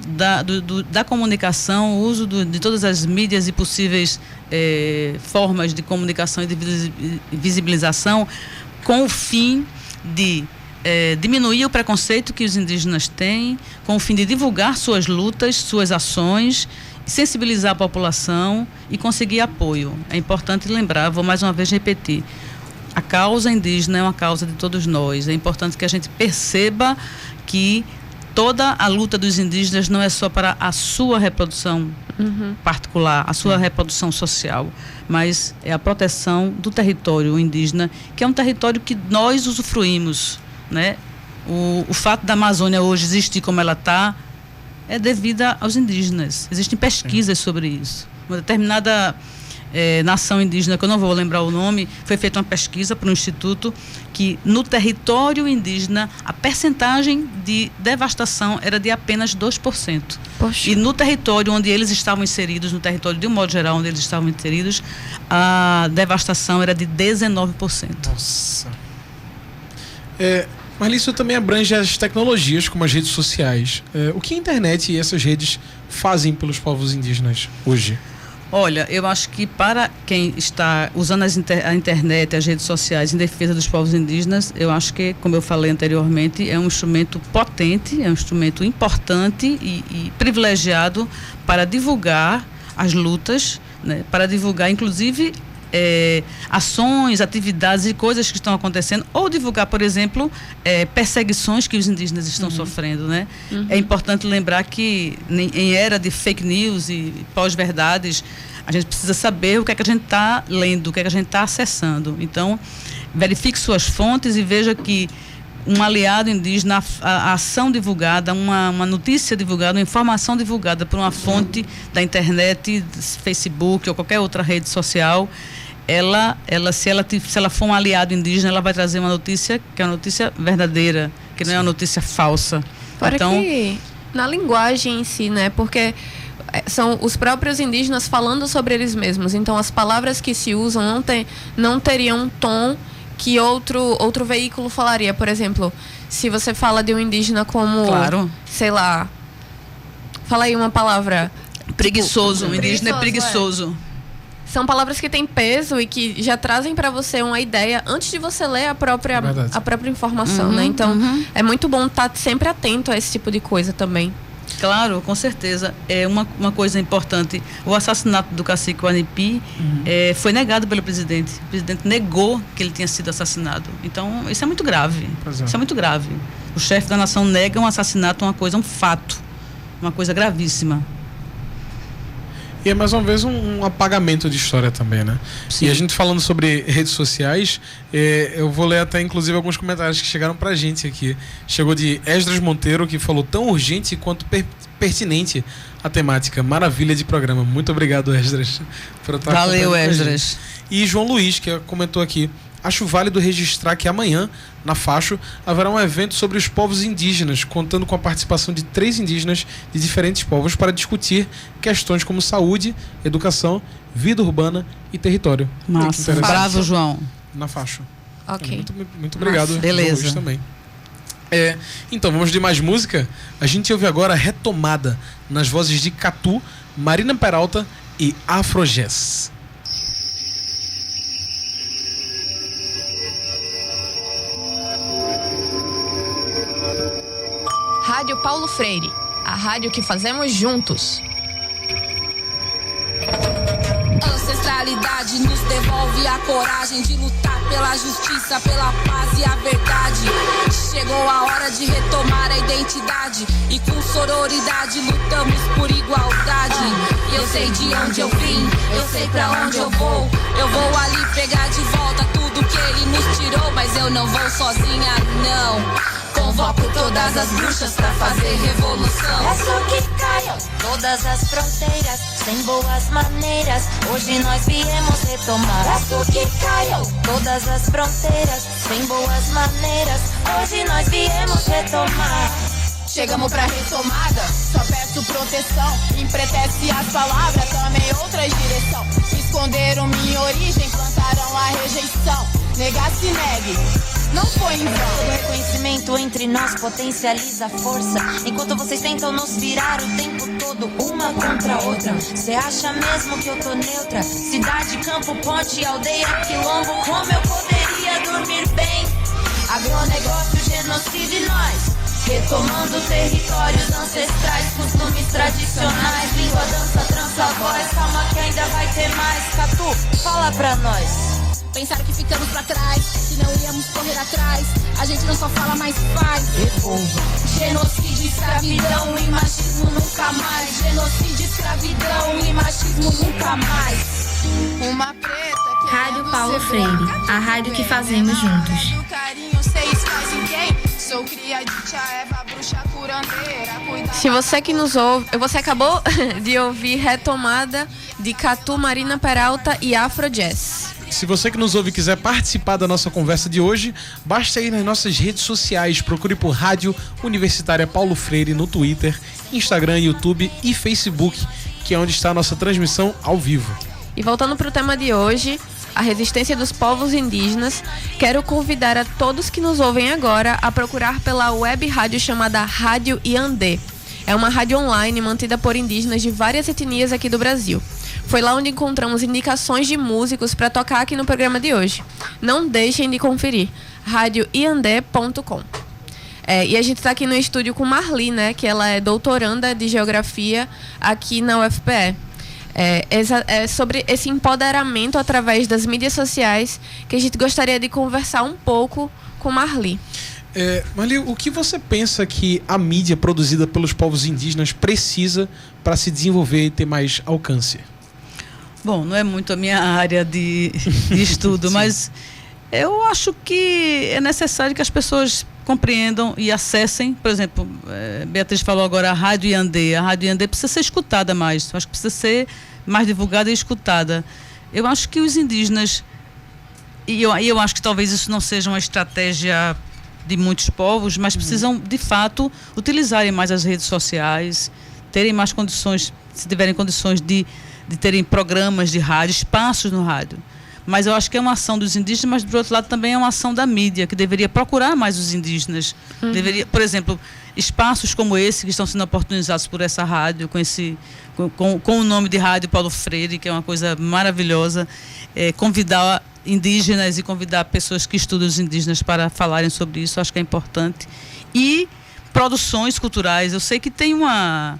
da comunicação, o uso de todas as mídias e possíveis formas de comunicação e de visibilização, com o fim de diminuir o preconceito que os indígenas têm, com o fim de divulgar suas lutas, suas ações, sensibilizar a população e conseguir apoio. É importante lembrar, vou mais uma vez repetir, a causa indígena é uma causa de todos nós. É importante que a gente perceba que toda a luta dos indígenas não é só para a sua reprodução particular, a sua reprodução social, mas é a proteção do território indígena, que é um território que nós usufruímos, né? O fato da Amazônia hoje existir como ela está é devido aos indígenas. Existem pesquisas sobre isso. Uma determinada nação indígena, que eu não vou lembrar o nome, foi feita uma pesquisa por um instituto que no território indígena a percentagem de devastação era de apenas 2%. Poxa. E no território onde eles estavam inseridos, no território de um modo geral onde eles estavam inseridos, a devastação era de 19%. Nossa. Mas isso também abrange as tecnologias, como as redes sociais. O que a internet e essas redes fazem pelos povos indígenas hoje? Olha, eu acho que para quem está usando a internet, as redes sociais em defesa dos povos indígenas, eu acho que, como eu falei anteriormente, é um instrumento potente, é um instrumento importante e privilegiado para divulgar as lutas, né, para divulgar, inclusive, ações, atividades e coisas que estão acontecendo, ou divulgar, por exemplo, perseguições que os indígenas estão sofrendo, né? É importante lembrar que em era de fake news e pós-verdades, a gente precisa saber o que é que a gente está lendo, o que é que a gente está acessando. Então, verifique suas fontes e veja que um aliado indígena, a ação divulgada, uma notícia divulgada, uma informação divulgada por uma fonte da internet, Facebook ou qualquer outra rede social, se ela for um aliado indígena, ela vai trazer uma notícia que é uma notícia verdadeira, que não é uma notícia falsa. Fora que na linguagem em si, né? Porque são os próprios indígenas falando sobre eles mesmos. Então, as palavras que se usam não teriam um tom que outro veículo falaria. Por exemplo, se você fala de um indígena como, sei lá, fala aí uma palavra. Preguiçoso, o indígena é preguiçoso. São palavras que têm peso e que já trazem para você uma ideia antes de você ler a própria informação, né? Então, é muito bom estar sempre atento a esse tipo de coisa também. Claro, com certeza. É uma coisa importante. O assassinato do cacique Wanipi foi negado pelo presidente. O presidente negou que ele tinha sido assassinado. Então, isso é muito grave. Isso é muito grave. O chefe da nação nega um assassinato, um fato. Uma coisa gravíssima. E é mais uma vez um apagamento de história também, né? Sim. E a gente falando sobre redes sociais, eu vou ler até inclusive alguns comentários que chegaram pra gente aqui. Chegou de Esdras Monteiro, que falou tão urgente quanto pertinente a temática. Maravilha de programa. Muito obrigado, Esdras, por estar Valeu, Esdras. E João Luiz, que comentou aqui: acho válido registrar que amanhã, na Facho, haverá um evento sobre os povos indígenas, contando com a participação de 3 indígenas de diferentes povos para discutir questões como saúde, educação, vida urbana e território. Massa. Bravo, João. Na Facho. Ok. Muito obrigado. Beleza. João também. Então, vamos de mais música? A gente ouve agora Retomada, nas vozes de Catu, Marina Peralta e Afrojazz. Rádio Paulo Freire, a rádio que fazemos juntos. Ancestralidade nos devolve a coragem de lutar pela justiça, pela paz e a verdade. Chegou a hora de retomar a identidade e com sororidade lutamos por igualdade. Eu sei de onde eu vim, eu sei pra onde eu vou. Eu vou ali pegar de volta tudo que ele nos tirou, mas eu não vou sozinha, não. Convoco todas as bruxas pra fazer revolução. Peço que caiam todas as fronteiras, sem boas maneiras, hoje nós viemos retomar. Peço que caiam todas as fronteiras, sem boas maneiras, hoje nós viemos retomar. Chegamos pra retomada, só peço proteção. Empretece as palavras, tomem outra direção. Esconderam minha origem, plantaram a rejeição. Negar se negue, não foi em vão. O reconhecimento entre nós potencializa a força, enquanto vocês tentam nos virar o tempo todo, uma contra a outra. Cê acha mesmo que eu tô neutra? Cidade, campo, ponte, aldeia, quilombo, como eu poderia dormir bem? Agronegócio, genocídio e nós retomando territórios ancestrais, costumes tradicionais, língua, dança, trança, voz. Calma que ainda vai ter mais. Catu, fala pra nós. Pensaram que ficamos pra trás, que não íamos correr atrás. A gente não só fala, mas faz. Genocídio, escravidão e machismo nunca mais. Genocídio, escravidão e machismo nunca mais. Uma preta que Rádio Paulo Freire, a rádio que fazemos juntos. Se você que nos ouve, você acabou de ouvir Retomada de Catu, Marina Peralta e Afrojazz. Se você que nos ouve quiser participar da nossa conversa de hoje, basta ir nas nossas redes sociais. Procure por Rádio Universitária Paulo Freire no Twitter, Instagram, YouTube e Facebook, que é onde está a nossa transmissão ao vivo. E voltando para o tema de hoje, a resistência dos povos indígenas, quero convidar a todos que nos ouvem agora a procurar pela web rádio chamada Rádio Iandê. É uma rádio online mantida por indígenas de várias etnias aqui do Brasil. Foi lá onde encontramos indicações de músicos para tocar aqui no programa de hoje. Não deixem de conferir, radioiandé.com. E a gente está aqui no estúdio com Marli, né, que ela é doutoranda de Geografia aqui na UFPE. É sobre esse empoderamento através das mídias sociais que a gente gostaria de conversar um pouco com Marli. Marli, o que você pensa que a mídia produzida pelos povos indígenas precisa para se desenvolver e ter mais alcance? Bom, não é muito a minha área de estudo, mas eu acho que é necessário que as pessoas compreendam e acessem. Por exemplo, Beatriz falou agora a Rádio Iandê. A Rádio Iandê precisa ser escutada mais. Eu acho que precisa ser mais divulgada e escutada. Eu acho que os indígenas, e eu acho que talvez isso não seja uma estratégia de muitos povos, mas precisam, de fato, utilizarem mais as redes sociais, terem mais condições, se tiverem condições de terem programas de rádio, espaços no rádio. mas eu acho que é uma ação dos indígenas, mas por outro lado também é uma ação da mídia, que deveria procurar mais os indígenas. Deveria, por exemplo, espaços como esse que estão sendo oportunizados por essa rádio, com o nome de Rádio Paulo Freire, que é uma coisa maravilhosa, convidar indígenas e convidar pessoas que estudam os indígenas para falarem sobre isso, acho que é importante. E produções culturais, eu sei que tem uma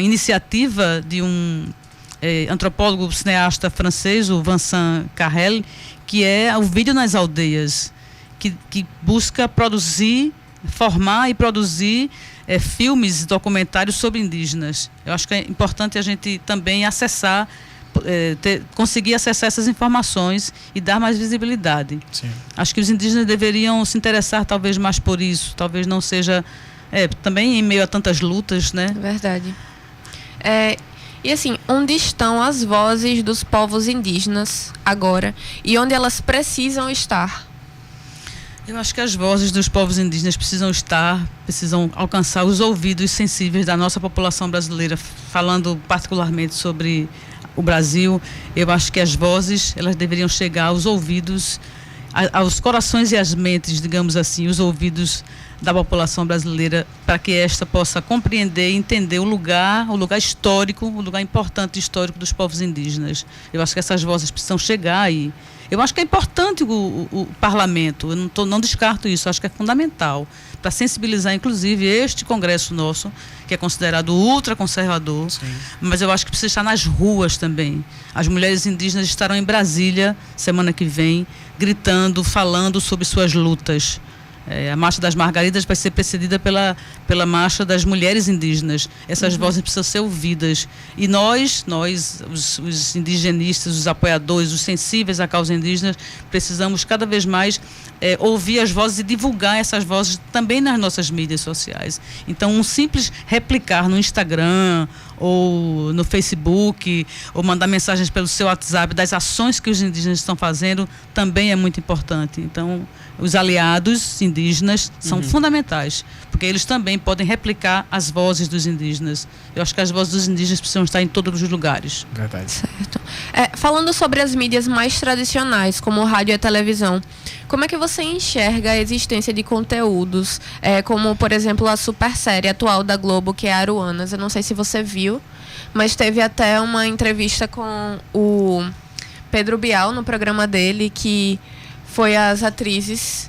iniciativa de um antropólogo cineasta francês, o Vincent Carrel, que é o Vídeo nas Aldeias, que busca formar e produzir filmes, documentários sobre indígenas. Eu acho que é importante a gente também acessar, conseguir acessar essas informações e dar mais visibilidade. Sim. Acho que os indígenas deveriam se interessar talvez mais por isso, talvez não seja também em meio a tantas lutas, né? Verdade. E assim, onde estão as vozes dos povos indígenas agora e onde elas precisam estar? Eu acho que as vozes dos povos indígenas precisam alcançar os ouvidos sensíveis da nossa população brasileira, falando particularmente sobre o Brasil. Eu acho que as vozes, elas deveriam chegar aos ouvidos, aos corações e às mentes, digamos assim, os ouvidos da população brasileira, para que esta possa compreender e entender o lugar histórico, o lugar importante histórico dos povos indígenas. Eu acho que essas vozes precisam chegar e eu acho que é importante o parlamento, eu não descarto isso, acho que é fundamental para sensibilizar, inclusive, este congresso nosso, que é considerado ultraconservador, mas eu acho que precisa estar nas ruas também. As mulheres indígenas estarão em Brasília semana que vem, gritando, falando sobre suas lutas. A Marcha das Margaridas vai ser precedida pela Marcha das Mulheres Indígenas. Essas vozes precisam ser ouvidas. E nós os indigenistas, os apoiadores, os sensíveis à causa indígena, precisamos cada vez mais ouvir as vozes e divulgar essas vozes também nas nossas mídias sociais. Então, um simples replicar no Instagram ou no Facebook, ou mandar mensagens pelo seu WhatsApp das ações que os indígenas estão fazendo, também é muito importante. Então, os aliados indígenas são fundamentais, porque eles também podem replicar as vozes dos indígenas. Eu acho que as vozes dos indígenas precisam estar em todos os lugares. Verdade. Certo. Falando sobre as mídias mais tradicionais, como rádio e televisão, como é que você enxerga a existência de conteúdos, como, por exemplo, a super série atual da Globo, que é Aruanas? Eu não sei se você viu, mas teve até uma entrevista com o Pedro Bial no programa dele, que foi as atrizes,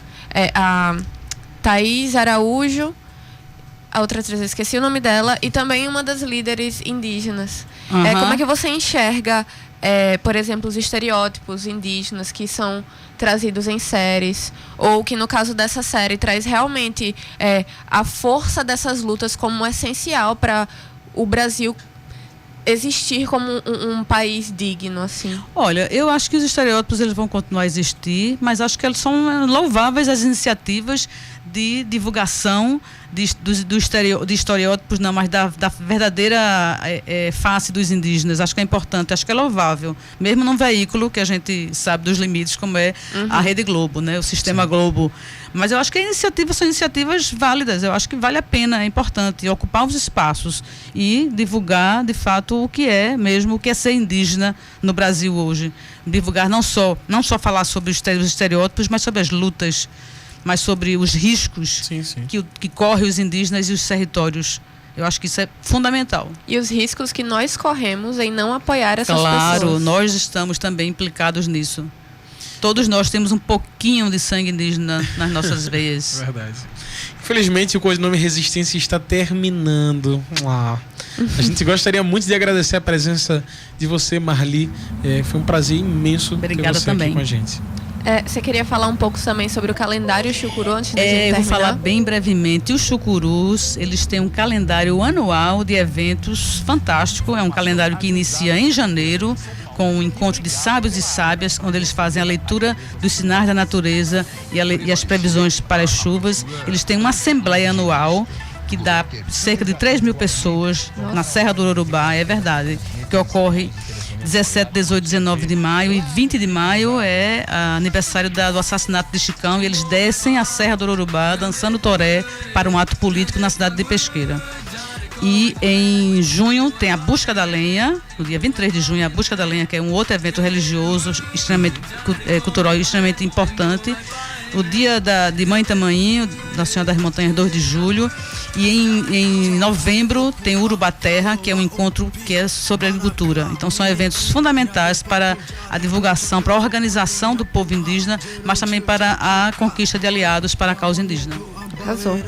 a Thaís Araújo, a outra atriz, eu esqueci o nome dela, e também uma das líderes indígenas. Como é que você enxerga, por exemplo, os estereótipos indígenas que são trazidos em séries, ou que no caso dessa série traz realmente a força dessas lutas como essencial para o Brasil existir como um país digno, assim? Olha, eu acho que os estereótipos eles vão continuar a existir, mas acho que eles são louváveis as iniciativas de divulgação de estereótipos, não, mas da verdadeira face dos indígenas. Acho que é importante, acho que é louvável. Mesmo num veículo que a gente sabe dos limites, como é a Rede Globo, né? O Sistema Globo. Mas eu acho que são iniciativas válidas. Eu acho que vale a pena, é importante ocupar os espaços e divulgar, de fato, o que é mesmo, o que é ser indígena no Brasil hoje. Divulgar não só falar sobre os estereótipos, mas sobre as lutas, mas sobre os riscos que correm os indígenas e os territórios. Eu acho que isso é fundamental. E os riscos que nós corremos em não apoiar essas pessoas. Claro, nós estamos também implicados nisso. Todos nós temos um pouquinho de sangue indígena nas nossas veias. Verdade. Infelizmente, o Codinome Resistência está terminando. A gente gostaria muito de agradecer a presença de você, Marli. Foi um prazer imenso ter você também aqui com a gente. Você queria falar um pouco também sobre o calendário Chucuru antes da gente terminar? Eu vou falar bem brevemente. Os Chucurus, eles têm um calendário anual de eventos fantástico. É um calendário que inicia em janeiro, com o encontro de sábios e sábias, onde eles fazem a leitura dos sinais da natureza e as previsões para as chuvas. Eles têm uma assembleia anual que dá cerca de 3.000 pessoas na Serra do Urubá, é verdade, que ocorre 17, 18, 19 de maio e 20 de maio é aniversário do assassinato de Chicão, e eles descem a Serra do Urubá dançando toré para um ato político na cidade de Pesqueira. E em junho tem a Busca da Lenha, no dia 23 de junho, a Busca da Lenha, que é um outro evento religioso extremamente cultural e extremamente importante. O dia de Mãe Tamanhinho, da Senhora das Montanhas, 2 de julho. E em novembro tem o Urubaterra, que é um encontro que é sobre agricultura. Então são eventos fundamentais para a divulgação, para a organização do povo indígena, mas também para a conquista de aliados para a causa indígena. Arrasou.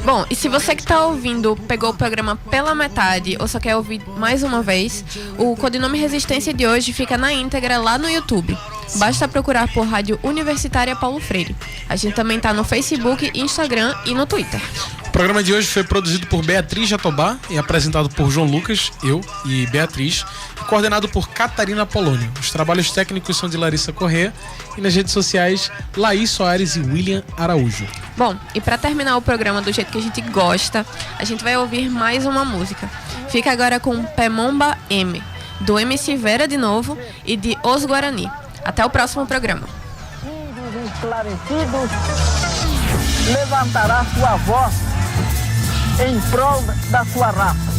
Bom, e se você que está ouvindo pegou o programa pela metade ou só quer ouvir mais uma vez, o Codinome Resistência de hoje fica na íntegra lá no YouTube. Basta procurar por Rádio Universitária Paulo Freire. A gente também está no Facebook, Instagram e no Twitter. O programa de hoje foi produzido por Beatriz Jatobá e apresentado por João Lucas, eu e Beatriz, e coordenado por Catarina Polônio. Os trabalhos técnicos são de Larissa Corrêa e nas redes sociais, Laís Soares e William Araújo. Bom, e para terminar o programa do jeito que a gente gosta, a gente vai ouvir mais uma música. Fica agora com Pemomba M, do MC Vera de novo e de Os Guarani. Até o próximo programa. Índios esclarecidos, levantará sua voz em prol da sua raça.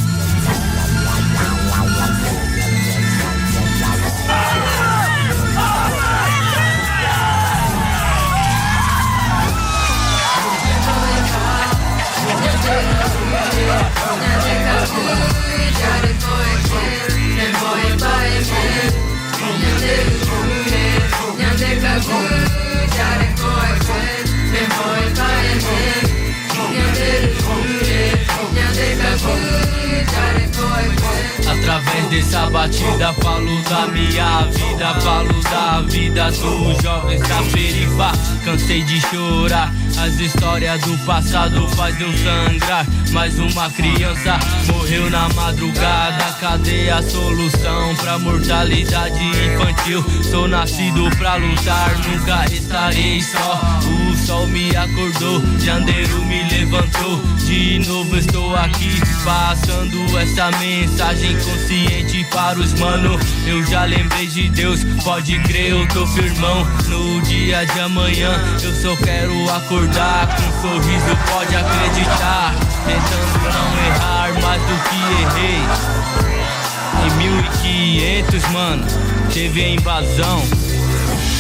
Através dessa batida falo da minha vida, falo da vida dos jovens da perifa. Cansei de chorar, as histórias do passado faz eu sangrar. Mais uma criança morreu na madrugada, cadê a solução pra mortalidade infantil? Sou nascido pra lutar, nunca estarei só. O sol me acordou, Jandeiro me levantou. De novo estou aqui, passando essa mensagem consciente para os mano. Eu já lembrei de Deus, pode crer, eu tô firmão. No dia de amanhã eu só quero acordar com um sorriso, pode acreditar. Tentando não errar mais do que errei. Em 1500, mano, teve a invasão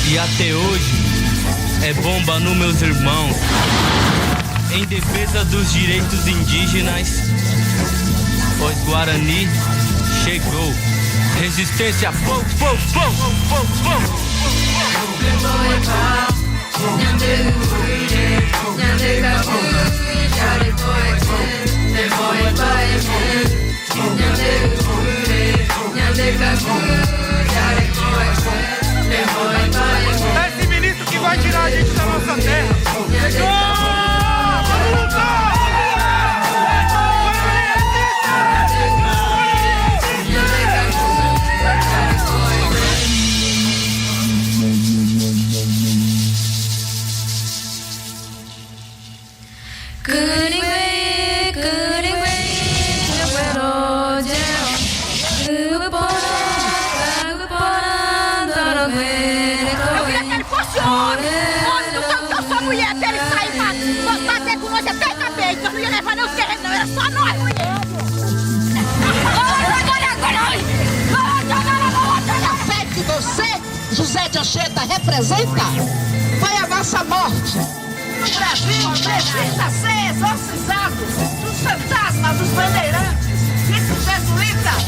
e até hoje é bomba nos meus irmãos. Em defesa dos direitos indígenas, Os Guarani chegou. Resistência, pô, pô, pô, pô, pô. Esse ministro que vai tirar a gente da nossa terra. Vamos lutar! José de Anchieta representa, foi a nossa morte. O Brasil precisa ser exorcizado dos fantasmas dos bandeirantes e dos jesuítas.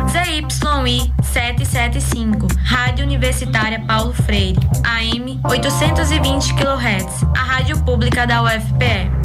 ZYI 775, Rádio Universitária Paulo Freire, AM 820 kHz, a rádio pública da UFPE.